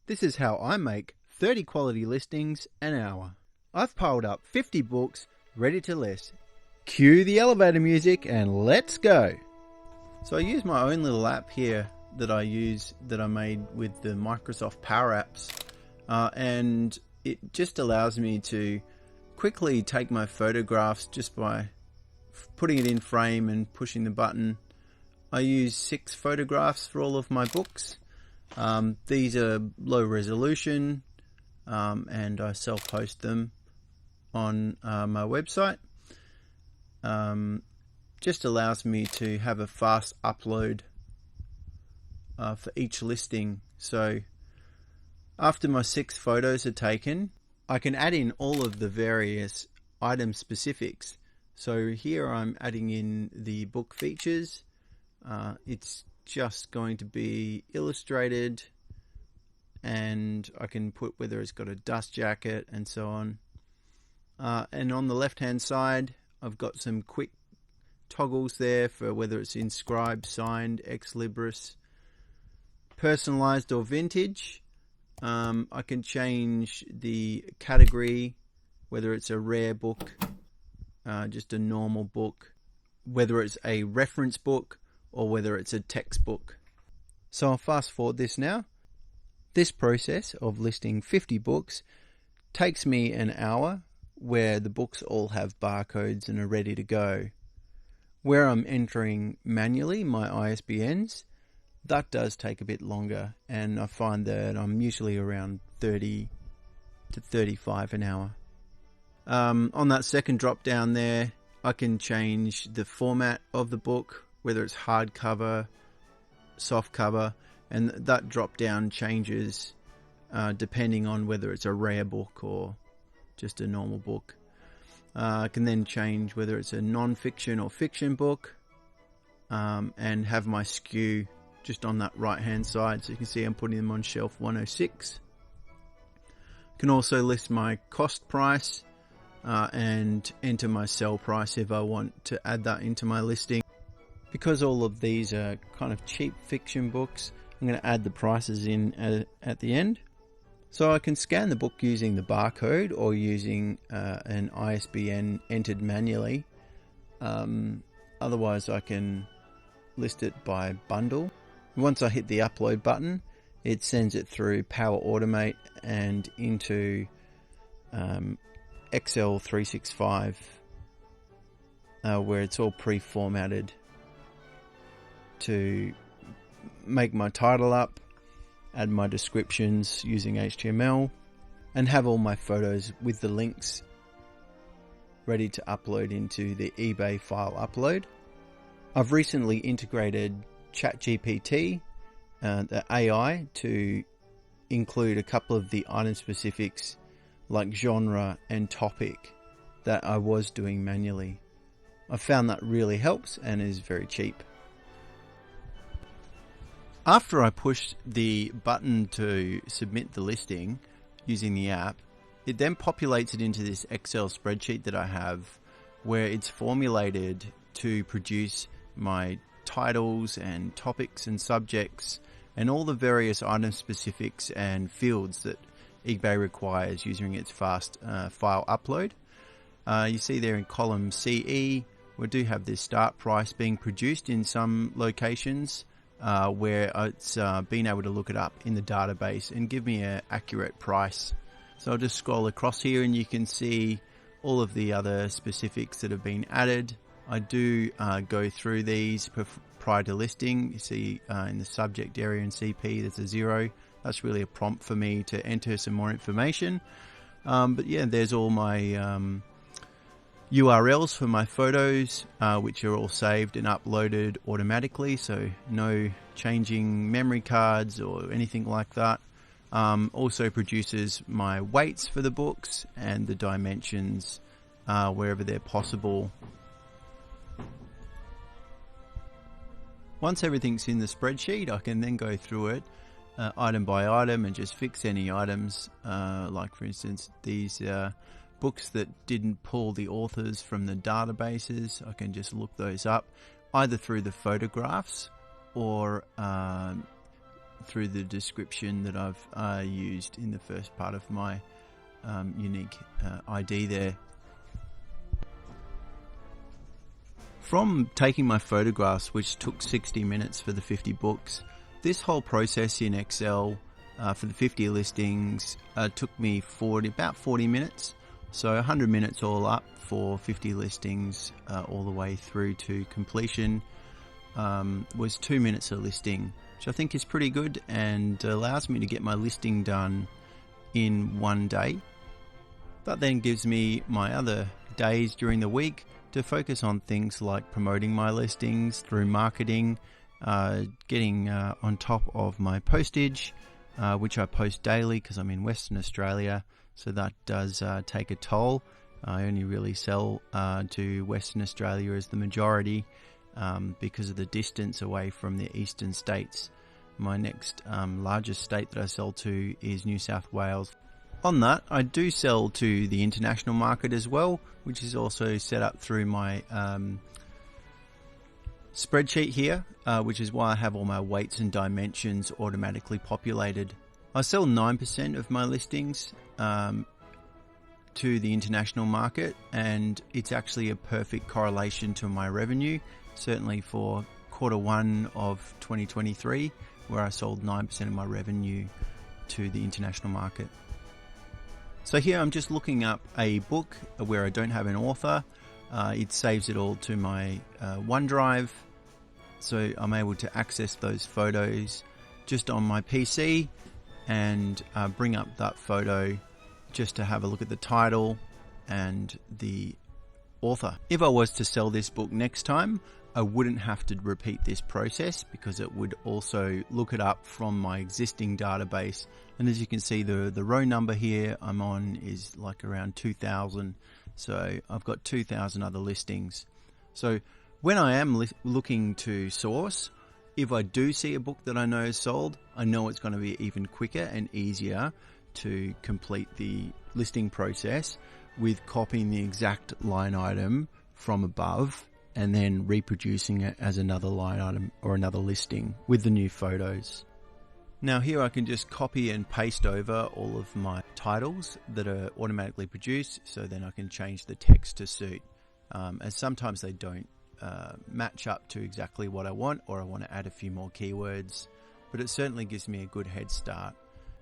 This is how I make 30 quality listings an hour. I've piled up 50 books ready to list. Cue the elevator music and let's go. So I use my own little app here that I made with the Microsoft Power Apps, and it just allows me to quickly take my photographs just by putting it in frame and pushing the button. I use 6 photographs for all of my books. These are low resolution, and I self-host them on my website. Just allows me to have a fast upload for each listing. So after my 6 photos are taken, I can add in all of the various item specifics. So here I'm adding in the book features. It's just going to be illustrated, and I can put whether it's got a dust jacket and so on. And on the left hand side I've got some quick toggles there for whether it's inscribed, signed, ex libris, personalized or vintage. I can change the category, whether it's a rare book, just a normal book, whether it's a reference book, or whether it's a textbook. So I'll fast forward this now. This process of listing 50 books takes me an hour, where the books all have barcodes and are ready to go. Where I'm entering manually my ISBNs, that does take a bit longer, and I find that I'm usually around 30 to 35 an hour. On that second drop down there, I can change the format of the book, whether it's hardcover, soft cover, and that drop down changes depending on whether it's a rare book or just a normal book. I can then change whether it's a non-fiction or fiction book, and have my SKU just on that right hand side, so you can see I'm putting them on shelf 106. I can also list my cost price and enter my sell price if I want to add that into my listing. Because all of these are kind of cheap fiction books, I'm going to add the prices in at the end. So I can scan the book using the barcode or using an ISBN entered manually. Otherwise I can list it by bundle. Once I hit the upload button, it sends it through Power Automate and into Excel 365, where it's all pre-formatted to make my title up, add my descriptions using HTML, and have all my photos with the links ready to upload into the eBay file upload. I've recently integrated ChatGPT, the AI, to include a couple of the item specifics like genre and topic that I was doing manually. I found that really helps and is very cheap. After I push the button to submit the listing using the app, it then populates it into this Excel spreadsheet that I have, where it's formulated to produce my titles and topics and subjects and all the various item specifics and fields that eBay requires using its fast file upload. You see there in column CE, we do have this start price being produced in some locations, where it's been able to look it up in the database and give me an accurate price. So I'll just scroll across here and you can see all of the other specifics that have been added. I do go through these prior to listing. You see in the subject area in CP there's a 0. That's really a prompt for me to enter some more information. But yeah, there's all my URLs for my photos, which are all saved and uploaded automatically, so no changing memory cards or anything like that. Also produces my weights for the books and the dimensions wherever they're possible. Once everything's in the spreadsheet, I can then go through it item by item and just fix any items, like for instance these books that didn't pull the authors from the databases. I can just look those up either through the photographs or through the description that I've used in the first part of my unique ID there. From taking my photographs, which took 60 minutes for the 50 books, this whole process in Excel for the 50 listings took me about 40 minutes. So 100 minutes all up for 50 listings all the way through to completion was 2 minutes a listing, which I think is pretty good and allows me to get my listing done in one day. That then gives me my other days during the week to focus on things like promoting my listings through marketing, getting on top of my postage, which I post daily because I'm in Western Australia, so that does take a toll. I only really sell to Western Australia as the majority because of the distance away from the eastern states. My next largest state that I sell to is New South Wales. On that, I do sell to the international market as well, which is also set up through my spreadsheet here, which is why I have all my weights and dimensions automatically populated. I sell 9% of my listings to the international market, and it's actually a perfect correlation to my revenue, certainly for Q1 of 2023, where I sold 9% of my revenue to the international market. So here I'm just looking up a book where I don't have an author. It saves it all to my OneDrive, so I'm able to access those photos just on my PC and bring up that photo just to have a look at the title and the author. If I was to sell this book next time, I wouldn't have to repeat this process because it would also look it up from my existing database. And as you can see, the row number here I'm on is like around 2,000. So I've got 2,000 other listings. So when I am looking to source, if I do see a book that I know is sold, I know it's going to be even quicker and easier to complete the listing process with copying the exact line item from above and then reproducing it as another line item or another listing with the new photos. Now here I can just copy and paste over all of my titles that are automatically produced, so then I can change the text to suit, as sometimes they don't match up to exactly what I want, or I want to add a few more keywords, but it certainly gives me a good head start.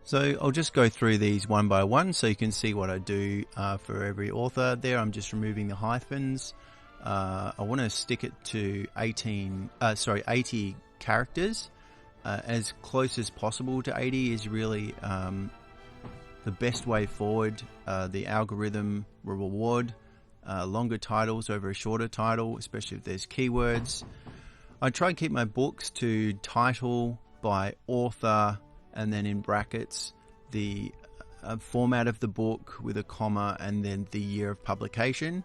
So I'll just go through these one by one so you can see what I do for every author. There I'm just removing the hyphens. I want to stick it to 80 characters. As close as possible to 80 is really the best way forward. The algorithm will reward longer titles over a shorter title, especially if there's keywords. I try and keep my books to title by author and then in brackets the format of the book with a comma and then the year of publication.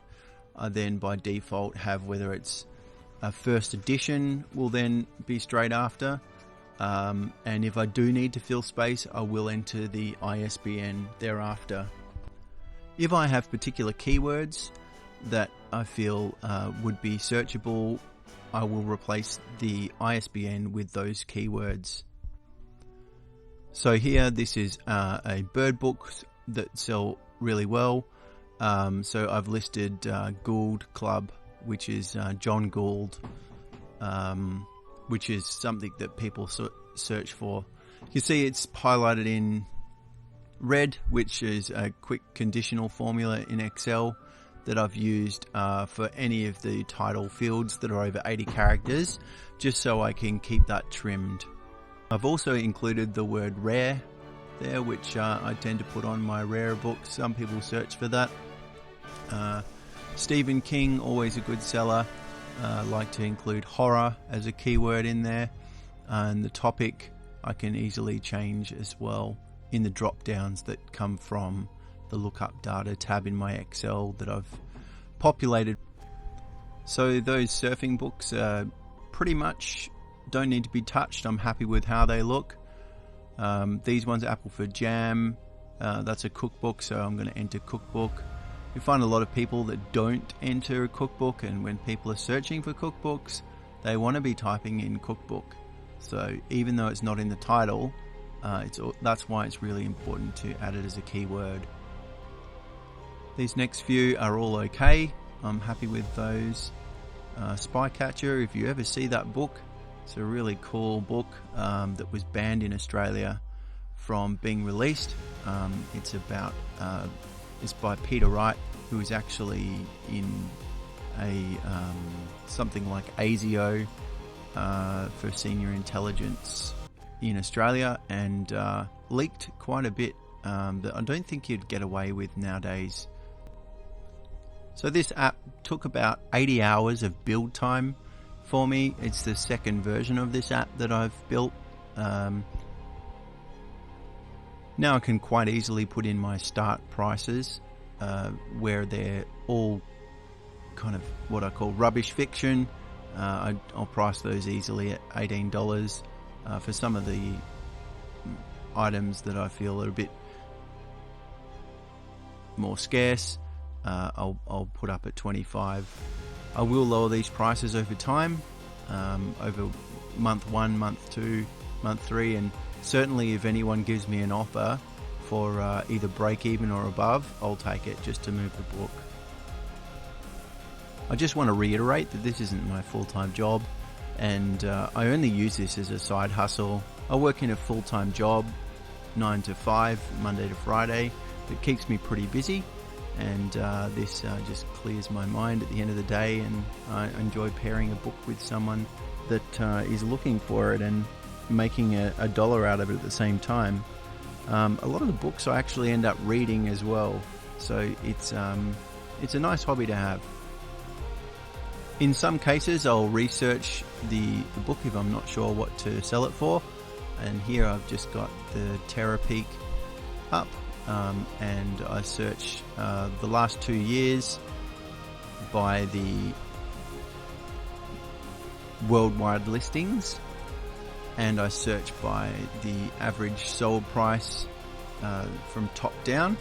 I then by default have whether it's a first edition will then be straight after. And if I do need to fill space, I will enter the ISBN thereafter. If I have particular keywords that I feel would be searchable, I will replace the ISBN with those keywords. So here, this is a bird book that sell really well. So I've listed Gould Club, which is John Gould, which is something that people search for. You can see it's highlighted in red, which is a quick conditional formula in Excel that I've used for any of the title fields that are over 80 characters, just so I can keep that trimmed. I've also included the word rare there, which I tend to put on my rarer books. Some people search for that. Stephen King, always a good seller. I like to include horror as a keyword in there, and the topic I can easily change as well in the drop downs that come from the lookup data tab in my Excel that I've populated. So those surfing books pretty much don't need to be touched. I'm happy with how they look. These ones are Apple for Jam. That's a cookbook, so I'm going to enter cookbook. You find a lot of people that don't enter a cookbook, and when people are searching for cookbooks, they want to be typing in cookbook. So even though it's not in the title, that's why it's really important to add it as a keyword. These next few are all okay. I'm happy with those. Spycatcher, if you ever see that book, it's a really cool book that was banned in Australia from being released. It's by Peter Wright, who is actually in a something like ASIO for senior intelligence in Australia, and leaked quite a bit that I don't think you'd get away with nowadays. So this app took about 80 hours of build time for me. It's the second version of this app that I've built. Now I can quite easily put in my start prices where they're all kind of what I call rubbish fiction. I'll price those easily at $18. For some of the items that I feel are a bit more scarce, I'll put up at $25. I will lower these prices over time, over month 1, month 2, month 3, and certainly if anyone gives me an offer for either break even or above, I'll take it just to move the book. I just want to reiterate that this isn't my full-time job, and I only use this as a side hustle. I work in a full-time job, 9 to 5, Monday to Friday, that keeps me pretty busy, and this just clears my mind at the end of the day, and I enjoy pairing a book with someone that is looking for it and making a dollar out of it at the same time. A lot of the books I actually end up reading as well, so it's a nice hobby to have. In some cases I'll research the book if I'm not sure what to sell it for, and here I've just got the Terapeak up, and I search the last 2 years by the worldwide listings, and I search by the average sold price from top down.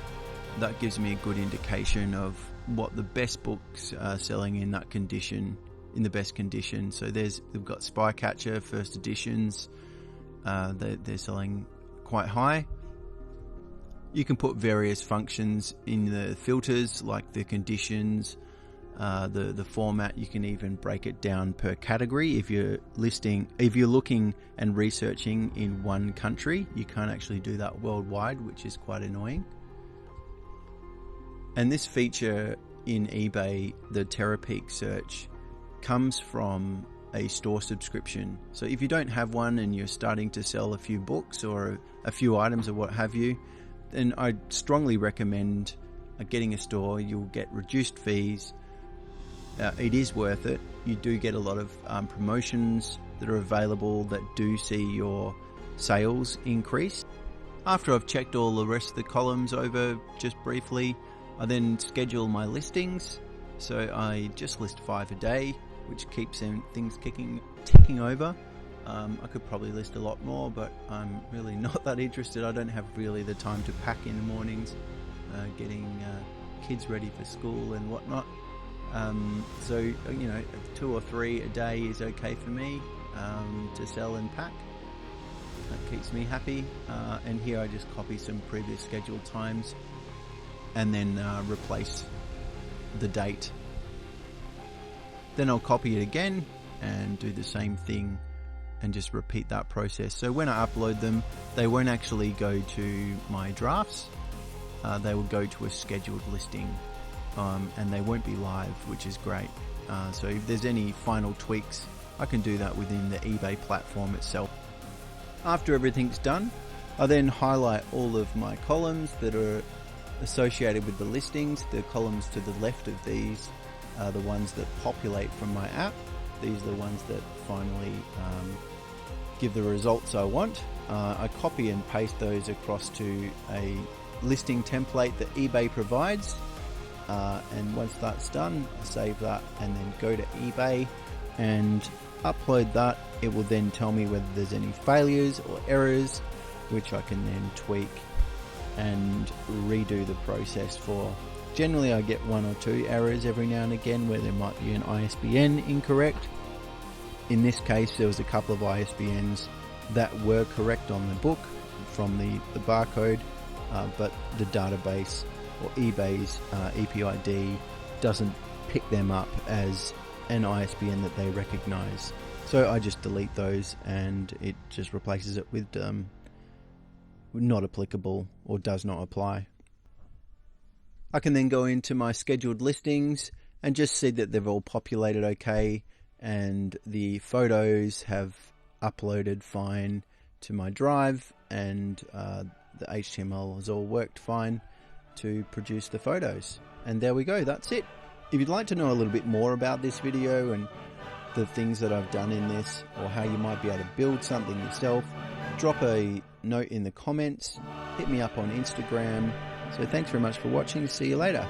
That gives me a good indication of what the best books are selling in that condition, in the best condition. So we've got Spycatcher first editions, they're selling quite high. You can put various functions in the filters, like the conditions, the format. You can even break it down per category. If you're looking and researching in one country, you can't actually do that worldwide, which is quite annoying. And this feature in eBay, the Terapeak search, comes from a store subscription. So if you don't have one and you're starting to sell a few books or a few items or what have you, then I strongly recommend getting a store. You'll get reduced fees. It is worth it. You do get a lot of promotions that are available that do see your sales increase. After I've checked all the rest of the columns over just briefly, I then schedule my listings. So I just list 5 a day, which keeps things ticking over. I could probably list a lot more, but I'm really not that interested. I don't have really the time to pack in the mornings, getting kids ready for school and whatnot. So 2 or 3 a day is okay for me to sell and pack. That keeps me happy. And here I just copy some previous scheduled times and then replace the date. Then I'll copy it again and do the same thing and just repeat that process. So when I upload them, they won't actually go to my drafts. They will go to a scheduled listing, and they won't be live, which is great. So if there's any final tweaks, I can do that within the eBay platform itself. After everything's done, I then highlight all of my columns that are associated with the listings. The columns to the left of these are the ones that populate from my app. These are the ones that finally give the results I want. I copy and paste those across to a listing template that eBay provides, and once that's done, I save that and then go to eBay and upload that. It will then tell me whether there's any failures or errors, which I can then tweak and redo the process for. Generally I get 1 or 2 errors every now and again where there might be an ISBN incorrect, In this case, there was a couple of ISBNs that were correct on the book from the barcode, but the database or eBay's EPID doesn't pick them up as an ISBN that they recognize. So I just delete those and it just replaces it with not applicable or does not apply. I can then go into my scheduled listings and just see that they've all populated okay and the photos have uploaded fine to my drive, and the HTML has all worked fine to produce the photos. And there we go, that's it. If you'd like to know a little bit more about this video and the things that I've done in this, or how you might be able to build something yourself, drop a note in the comments, hit me up on Instagram. So thanks very much for watching, see you later.